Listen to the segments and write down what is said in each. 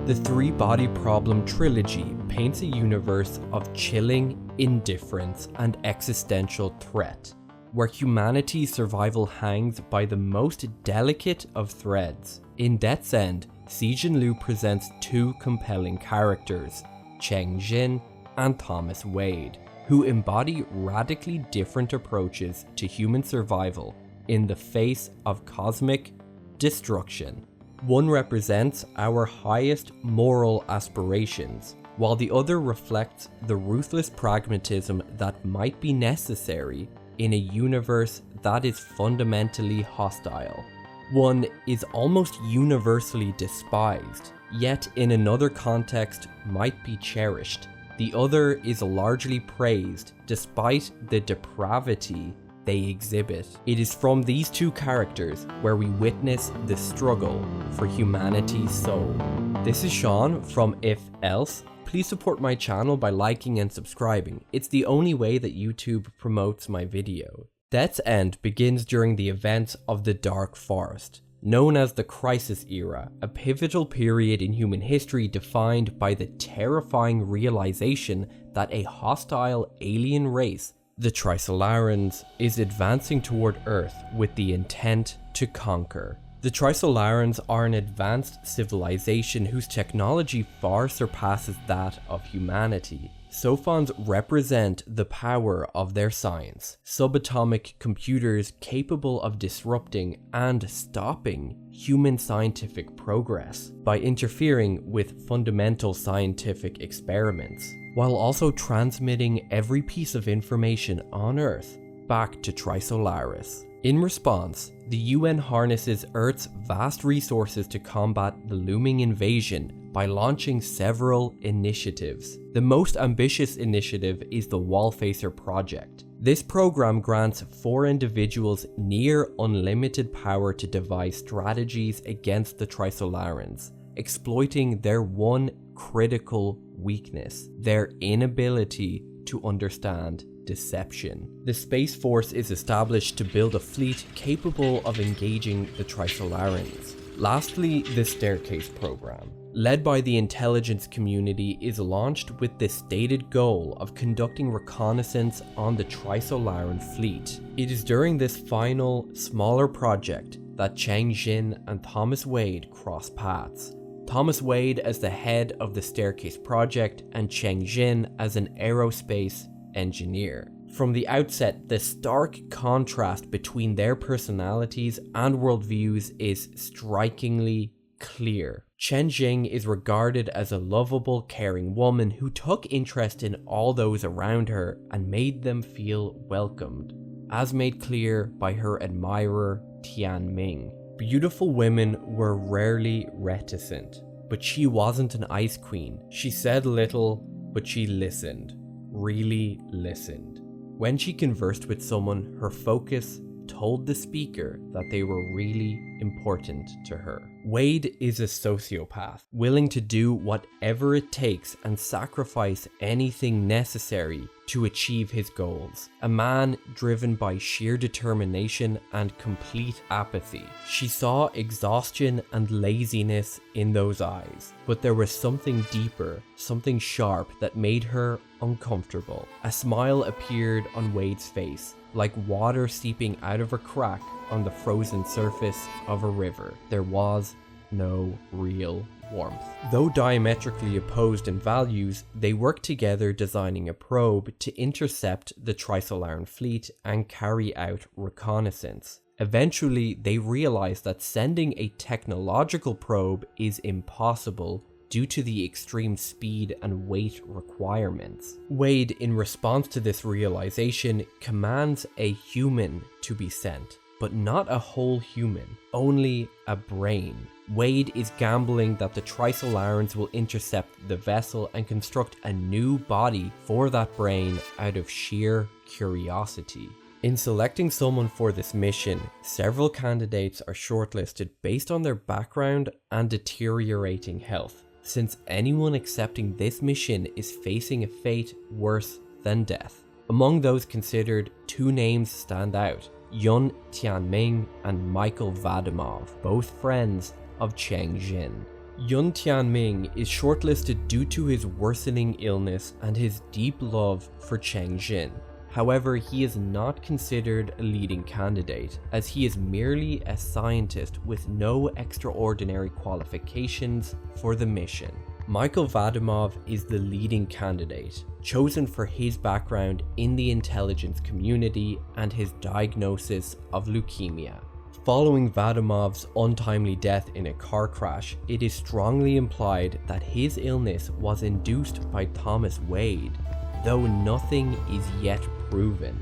The three-body problem trilogy paints a universe of chilling indifference and existential threat, where humanity's survival hangs by the most delicate of threads. In Death's End, Cixin presents two compelling characters, Cheng Xin and Thomas Wade, who embody radically different approaches to human survival in the face of cosmic destruction. One represents our highest moral aspirations, while the other reflects the ruthless pragmatism that might be necessary in a universe that is fundamentally hostile. One is almost universally despised, yet in another context might be cherished. The other is largely praised despite the depravity they exhibit. It is from these two characters where we witness the struggle for humanity's soul. This is Sean from If Else. Please support my channel by liking and subscribing. It's the only way that YouTube promotes my video. Death's End begins during the events of the Dark Forest, known as the Crisis Era, a pivotal period in human history defined by the terrifying realization that a hostile alien race, the Trisolarans, is advancing toward Earth with the intent to conquer. The Trisolarans are an advanced civilization whose technology far surpasses that of humanity. Sophons represent the power of their science, subatomic computers capable of disrupting and stopping human scientific progress by interfering with fundamental scientific experiments, while also transmitting every piece of information on Earth back to Trisolaris. In response, the UN harnesses Earth's vast resources to combat the looming invasion by launching several initiatives. The most ambitious initiative is the Wallfacer Project. This program grants 4 individuals near unlimited power to devise strategies against the Trisolarans, exploiting their one critical weakness, their inability to understand deception. The Space Force is established to build a fleet capable of engaging the Trisolarans. Lastly, the Staircase program, led by the intelligence community, is launched with the stated goal of conducting reconnaissance on the Trisolaran fleet. It is during this final, smaller project that Cheng Xin and Thomas Wade cross paths. Thomas Wade as the head of the Staircase project and Cheng Xin as an aerospace engineer. From the outset, the stark contrast between their personalities and worldviews is strikingly clear. Cheng Xin is regarded as a lovable, caring woman who took interest in all those around her and made them feel welcomed, as made clear by her admirer Tian Ming. Beautiful women were rarely reticent, but she wasn't an ice queen. She said little, but she listened. Really listened. When she conversed with someone, her focus told the speaker that they were really important to her. Wade is a sociopath, willing to do whatever it takes and sacrifice anything necessary to achieve his goals. A man driven by sheer determination and complete apathy. She saw exhaustion and laziness in those eyes, but there was something deeper, something sharp that made her uncomfortable. A smile appeared on Wade's face, like water seeping out of a crack on the frozen surface of a river. There was no real warmth. Though diametrically opposed in values, they worked together designing a probe to intercept the Trisolaran fleet and carry out reconnaissance. Eventually, they realized that sending a technological probe is impossible due to the extreme speed and weight requirements. Wade, in response to this realization, commands a human to be sent, but not a whole human, only a brain. Wade is gambling that the Trisolarans will intercept the vessel and construct a new body for that brain out of sheer curiosity. In selecting someone for this mission, several candidates are shortlisted based on their background and deteriorating health, since anyone accepting this mission is facing a fate worse than death. Among those considered, 2 names stand out: Yun Tianming and Michael Vadimov, both friends of Cheng Xin. Yun Tianming is shortlisted due to his worsening illness and his deep love for Cheng Xin. However, he is not considered a leading candidate, as he is merely a scientist with no extraordinary qualifications for the mission. Michael Vadimov is the leading candidate, chosen for his background in the intelligence community and his diagnosis of leukemia. Following Vadimov's untimely death in a car crash, it is strongly implied that his illness was induced by Thomas Wade, though nothing is yet proven.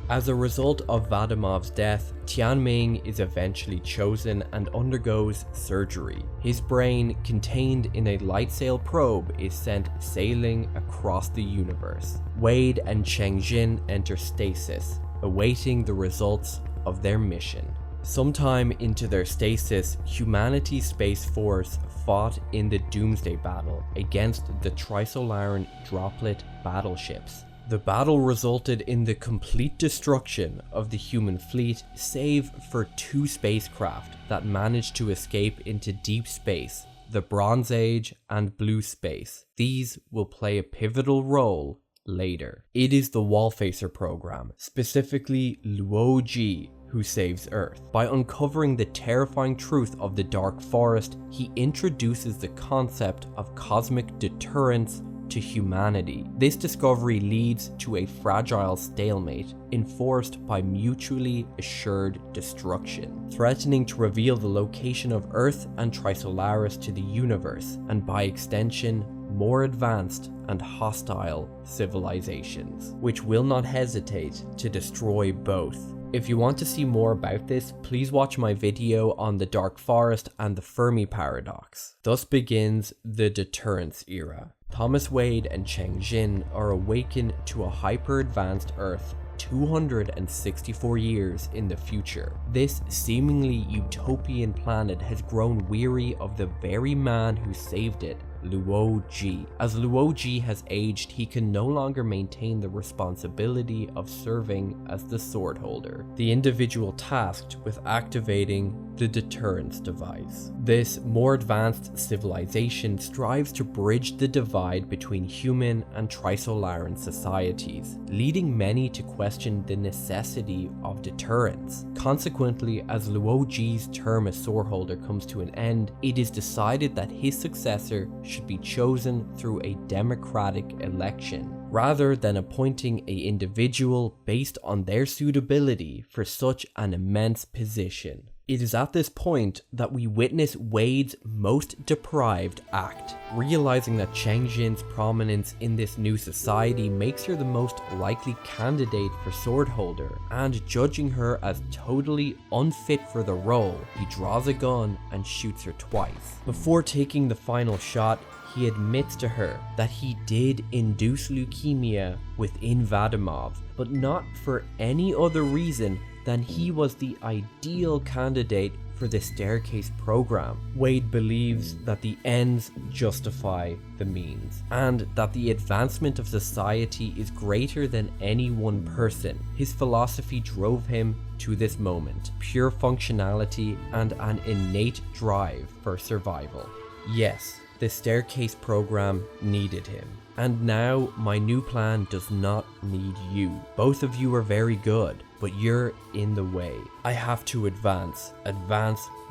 As a result of Vadimov's death, Tianming is eventually chosen and undergoes surgery. His brain, contained in a light sail probe, is sent sailing across the universe. Wade and Cheng Xin enter stasis, awaiting the results of their mission. Sometime into their stasis, humanity's Space Force fought in the Doomsday Battle against the Trisolaran droplet battleships. The battle resulted in the complete destruction of the human fleet, save for 2 spacecraft that managed to escape into deep space, the Bronze Age and Blue Space. These will play a pivotal role later. It is the Wallfacer program, specifically Luo Ji, who saves Earth. By uncovering the terrifying truth of the Dark Forest, he introduces the concept of cosmic deterrence to humanity. This discovery leads to a fragile stalemate enforced by mutually assured destruction, threatening to reveal the location of Earth and Trisolaris to the universe, and by extension, more advanced and hostile civilizations, which will not hesitate to destroy both. If you want to see more about this, please watch my video on the Dark Forest and the Fermi Paradox. Thus begins the Deterrence era. Thomas Wade and Cheng Xin are awakened to a hyper-advanced Earth 264 years in the future. This seemingly utopian planet has grown weary of the very man who saved it, Luo Ji. As Luo Ji has aged, he can no longer maintain the responsibility of serving as the sword holder, the individual tasked with activating the deterrence device. This more advanced civilization strives to bridge the divide between human and Trisolaran societies, leading many to question the necessity of deterrence. Consequently, as Luo Ji's term as sword holder comes to an end, it is decided that his successor should be chosen through a democratic election, rather than appointing an individual based on their suitability for such an immense position. It is at this point that we witness Wade's most deprived act, realizing that Cheng Xin's prominence in this new society makes her the most likely candidate for sword holder, and judging her as totally unfit for the role, he draws a gun and shoots her twice. Before taking the final shot, he admits to her that he did induce leukemia within Vadimov, but not for any other reason than he was the ideal candidate for the staircase program. Wade believes that the ends justify the means, and that the advancement of society is greater than any one person. His philosophy drove him to this moment, pure functionality and an innate drive for survival. Yes, the staircase program needed him. And now my new plan does not need you. Both of you are very good, but you're in the way. I have to advance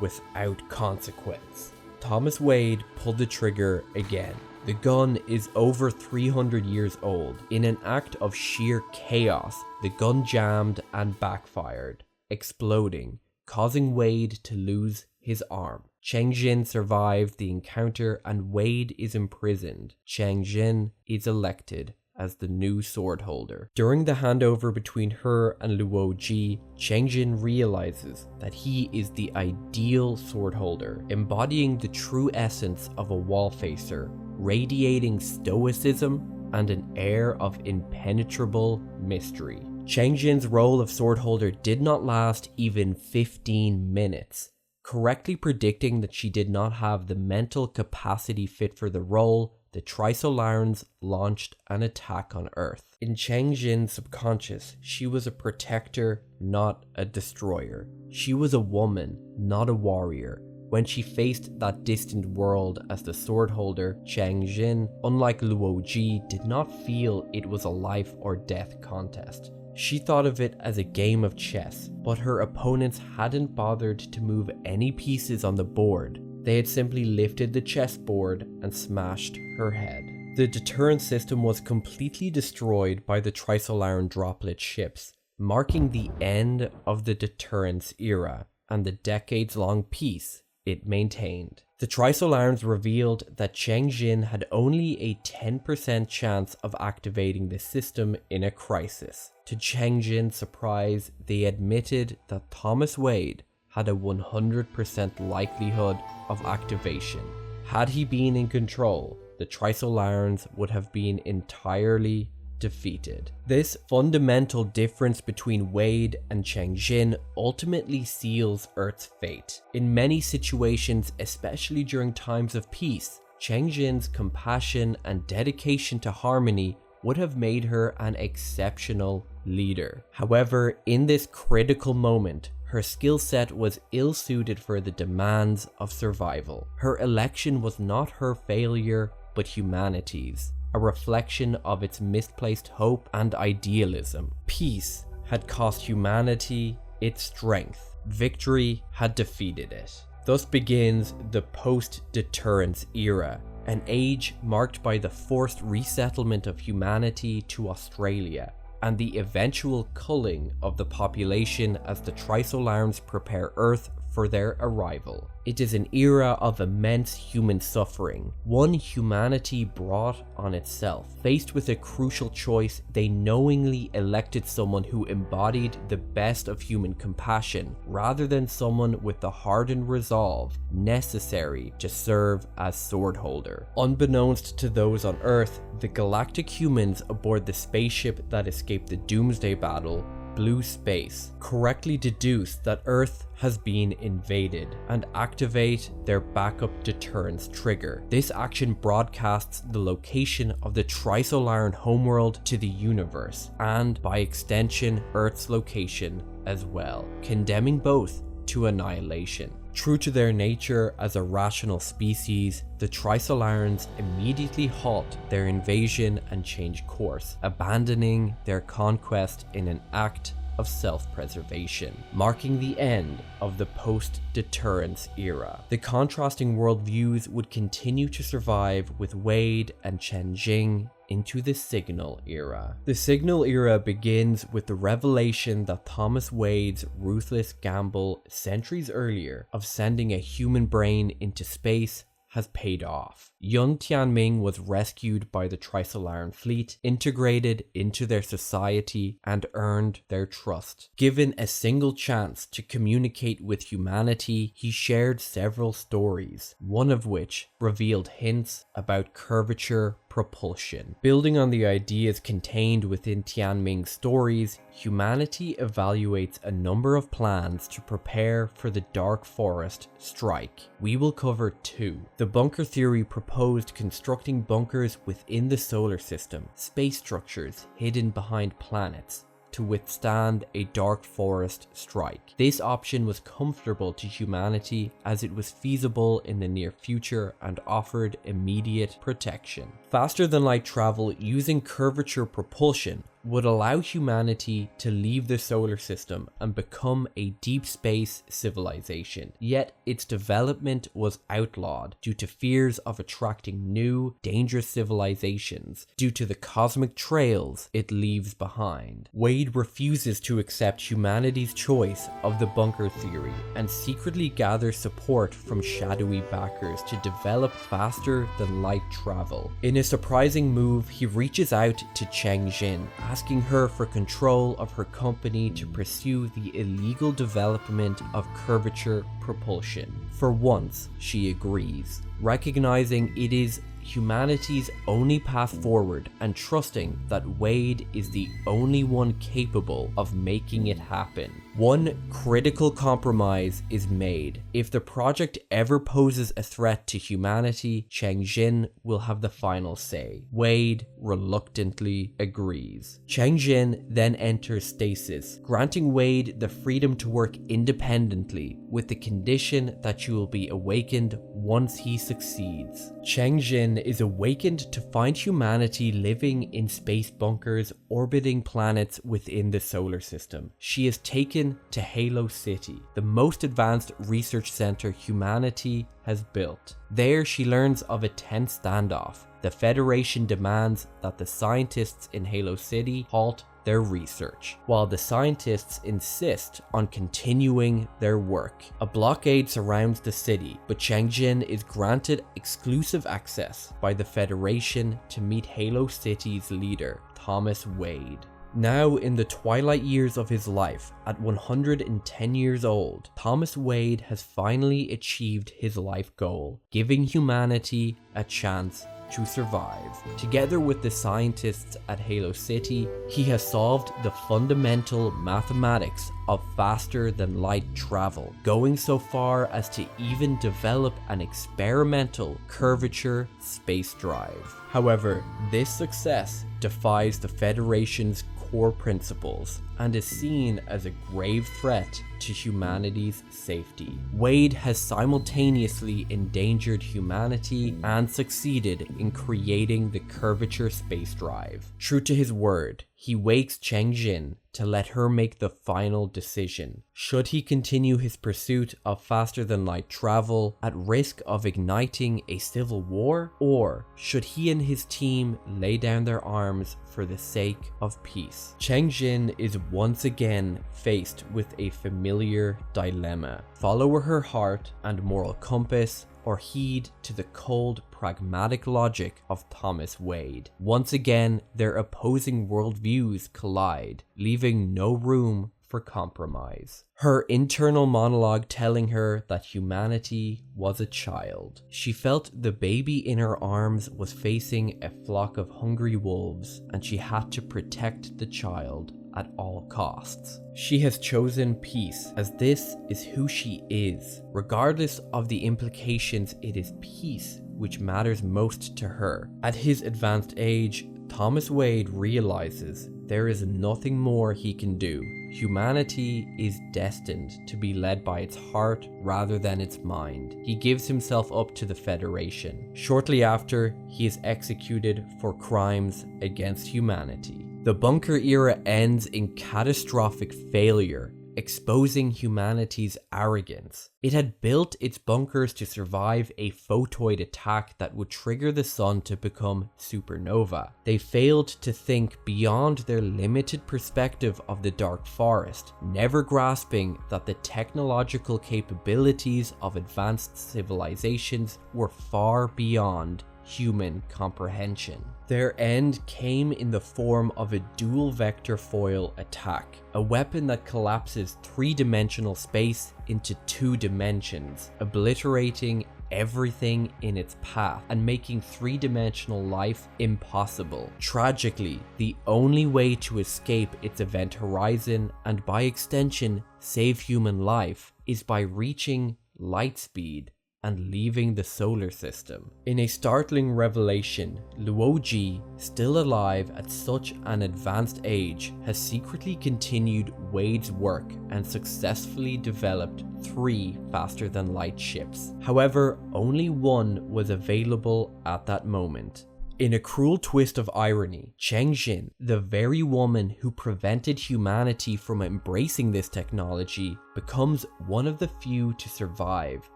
without consequence. Thomas Wade pulled the trigger again. The gun is over 300 years old. In an act of sheer chaos, the gun jammed and backfired, exploding, causing Wade to lose his arm. Cheng Xin survived the encounter and Wade is imprisoned. Cheng Xin is elected as the new sword holder. During the handover between her and Luo Ji, Cheng Xin realizes that he is the ideal sword holder, embodying the true essence of a wallfacer, radiating stoicism and an air of impenetrable mystery. Cheng Xin's role of sword holder did not last even 15 minutes. Correctly predicting that she did not have the mental capacity fit for the role, the Trisolarans launched an attack on Earth. In Cheng Xin's subconscious, she was a protector, not a destroyer. She was a woman, not a warrior, When she faced that distant world as the sword holder, Cheng Xin, unlike Luo Ji, did not feel it was a life or death contest. She thought of it as a game of chess, but her opponents hadn't bothered to move any pieces on the board. They had simply lifted the chessboard and smashed her head. The deterrent system was completely destroyed by the Trisolaran droplet ships, marking the end of the deterrence era and the decades-long peace it maintained. The Trisolarans revealed that Cheng Xin had only a 10% chance of activating the system in a crisis. To Cheng Xin's surprise, they admitted that Thomas Wade had a 100% likelihood of activation. Had he been in control, the Trisolarans would have been entirely defeated. This fundamental difference between Wade and Cheng Xin ultimately seals Earth's fate. In many situations, especially during times of peace, Cheng Xin's compassion and dedication to harmony would have made her an exceptional leader. However, in this critical moment, her skill set was ill-suited for the demands of survival. Her election was not her failure, but humanity's, a reflection of its misplaced hope and idealism. Peace had cost humanity its strength. Victory had defeated it. Thus begins the post-deterrence era, an age marked by the forced resettlement of humanity to Australia and the eventual culling of the population as the Trisolarans prepare Earth for their arrival. It is an era of immense human suffering, one humanity brought on itself. Faced with a crucial choice, they knowingly elected someone who embodied the best of human compassion, rather than someone with the hardened resolve necessary to serve as sword holder. Unbeknownst to those on Earth, the galactic humans aboard the spaceship that escaped the Doomsday Battle, Blue Space, correctly deduce that Earth has been invaded and activate their backup deterrence trigger. This action broadcasts the location of the Trisolaran homeworld to the universe, and by extension Earth's location as well, condemning both to annihilation. True to their nature as a rational species, the Trisolarans immediately halt their invasion and change course, abandoning their conquest in an act of self-preservation, marking the end of the post-deterrence era. The contrasting worldviews would continue to survive with Wade and Cheng Xin into the Signal era. The Signal era begins with the revelation that Thomas Wade's ruthless gamble centuries earlier of sending a human brain into space has paid off. Young Tianming was rescued by the Trisolaran fleet, integrated into their society, and earned their trust. Given a single chance to communicate with humanity, he shared several stories, one of which revealed hints about curvature propulsion. Building on the ideas contained within Tianming's stories, humanity evaluates a number of plans to prepare for the Dark Forest strike. We will cover two. The bunker theory proposed constructing bunkers within the solar system, space structures hidden behind planets, to withstand a Dark Forest strike. This option was comfortable to humanity as it was feasible in the near future and offered immediate protection. Faster than light travel using curvature propulsion would allow humanity to leave the solar system and become a deep space civilization. Yet its development was outlawed due to fears of attracting new, dangerous civilizations due to the cosmic trails it leaves behind. Wade refuses to accept humanity's choice of the bunker theory and secretly gathers support from shadowy backers to develop faster than light travel. In a surprising move, he reaches out to Cheng Xin, asking her for control of her company to pursue the illegal development of curvature propulsion. For once, she agrees, recognizing it is humanity's only path forward and trusting that Wade is the only one capable of making it happen. One critical compromise is made. If the project ever poses a threat to humanity, Cheng Xin will have the final say. Wade reluctantly agrees. Cheng Xin then enters stasis, granting Wade the freedom to work independently with the condition that she will be awakened once he succeeds. Cheng Xin is awakened to find humanity living in space bunkers orbiting planets within the solar system. She is taken to Halo City, the most advanced research center humanity has built. There she learns of a tense standoff. The Federation demands that the scientists in Halo City halt their research, while the scientists insist on continuing their work. A blockade surrounds the city, but Cheng Xin is granted exclusive access by the Federation to meet Halo City's leader, Thomas Wade. Now in the twilight years of his life, at 110 years old, Thomas Wade has finally achieved his life goal, giving humanity a chance to survive. Together with the scientists at Halo City, he has solved the fundamental mathematics of faster than light travel, going so far as to even develop an experimental curvature space drive. However, this success defies the Federation's core principles and is seen as a grave threat to humanity's safety. Wade has simultaneously endangered humanity and succeeded in creating the curvature space drive. True to his word, he wakes Cheng Xin to let her make the final decision. Should he continue his pursuit of faster than light travel at risk of igniting a civil war, or should he and his team lay down their arms for the sake of peace? Cheng Xin is once again faced with a familiar dilemma. Follow her heart and moral compass, or heed to the cold, pragmatic logic of Thomas Wade. Once again, their opposing worldviews collide, leaving no room for compromise. Her internal monologue telling her that humanity was a child. She felt the baby in her arms was facing a flock of hungry wolves, and she had to protect the child at all costs. She has chosen peace, as this is who she is. Regardless of the implications, it is peace which matters most to her. At his advanced age, Thomas Wade realizes there is nothing more he can do. Humanity is destined to be led by its heart rather than its mind. He gives himself up to the Federation. Shortly after, he is executed for crimes against humanity. The bunker era ends in catastrophic failure, exposing humanity's arrogance. It had built its bunkers to survive a photoid attack that would trigger the sun to become supernova. They failed to think beyond their limited perspective of the dark forest, never grasping that the technological capabilities of advanced civilizations were far beyond human comprehension. Their end came in the form of a dual vector foil attack, a weapon that collapses three-dimensional space into 2 dimensions, obliterating everything in its path and making three-dimensional life impossible. Tragically, the only way to escape its event horizon, and by extension save human life, is by reaching light speed and leaving the solar system. In a startling revelation, Luoji, still alive at such an advanced age, has secretly continued Wade's work and successfully developed 3 faster-than-light ships. However, only one was available at that moment. In a cruel twist of irony, Cheng Xin, the very woman who prevented humanity from embracing this technology, becomes one of the few to survive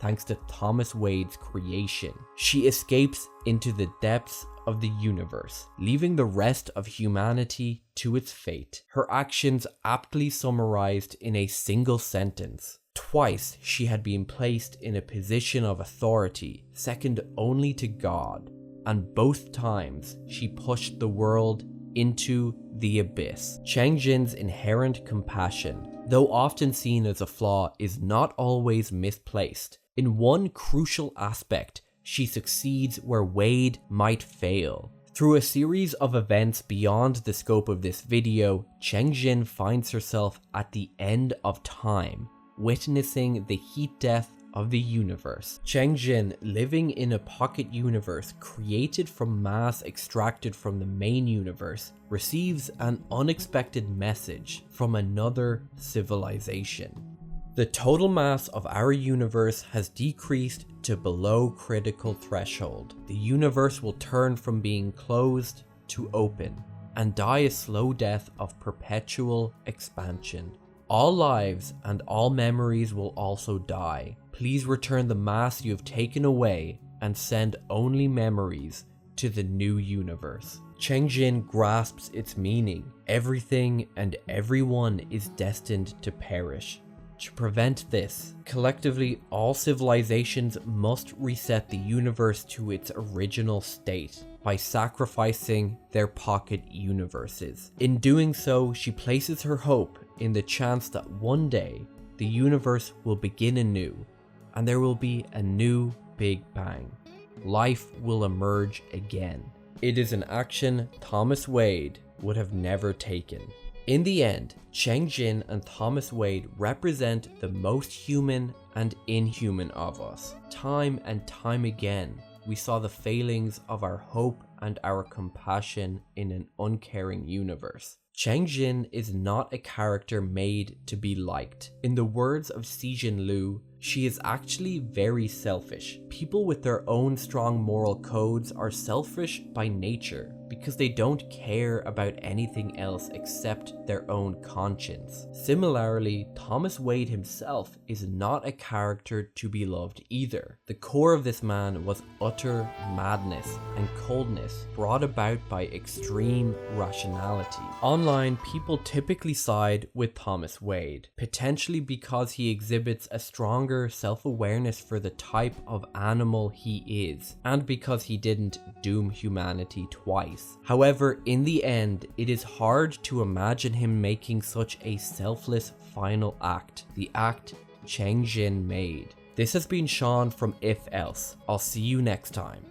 thanks to Thomas Wade's creation. She escapes into the depths of the universe, leaving the rest of humanity to its fate. Her actions aptly summarized in a single sentence. Twice she had been placed in a position of authority, second only to God, and both times she pushed the world into the abyss. Cheng Xin's inherent compassion, though often seen as a flaw, is not always misplaced. In one crucial aspect, she succeeds where Wade might fail. Through a series of events beyond the scope of this video, Cheng Xin finds herself at the end of time, witnessing the heat death of the universe. Cheng Xin, living in a pocket universe created from mass extracted from the main universe, receives an unexpected message from another civilization. The total mass of our universe has decreased to below critical threshold. The universe will turn from being closed to open and die a slow death of perpetual expansion. All lives and all memories will also die. Please return the mass you have taken away and send only memories to the new universe. Cheng Xin grasps its meaning. Everything and everyone is destined to perish. To prevent this, collectively all civilizations must reset the universe to its original state by sacrificing their pocket universes. In doing so, she places her hope in the chance that one day the universe will begin anew and there will be a new Big Bang. Life will emerge again. It is an action Thomas Wade would have never taken. In the end, Cheng Xin and Thomas Wade represent the most human and inhuman of us. Time and time again, we saw the failings of our hope and our compassion in an uncaring universe. Cheng Xin is not a character made to be liked. In the words of Cixin Liu, she is actually very selfish. People with their own strong moral codes are selfish by nature because they don't care about anything else except their own conscience. Similarly, Thomas Wade himself is not a character to be loved either. The core of this man was utter madness and coldness brought about by extreme rationality. Online, people typically side with Thomas Wade, potentially because he exhibits a stronger self-awareness for the type of animal he is, and because he didn't doom humanity twice. However, in the end, it is hard to imagine him making such a selfless final act, the act Cheng Xin made. This has been Sean from If Else. I'll see you next time.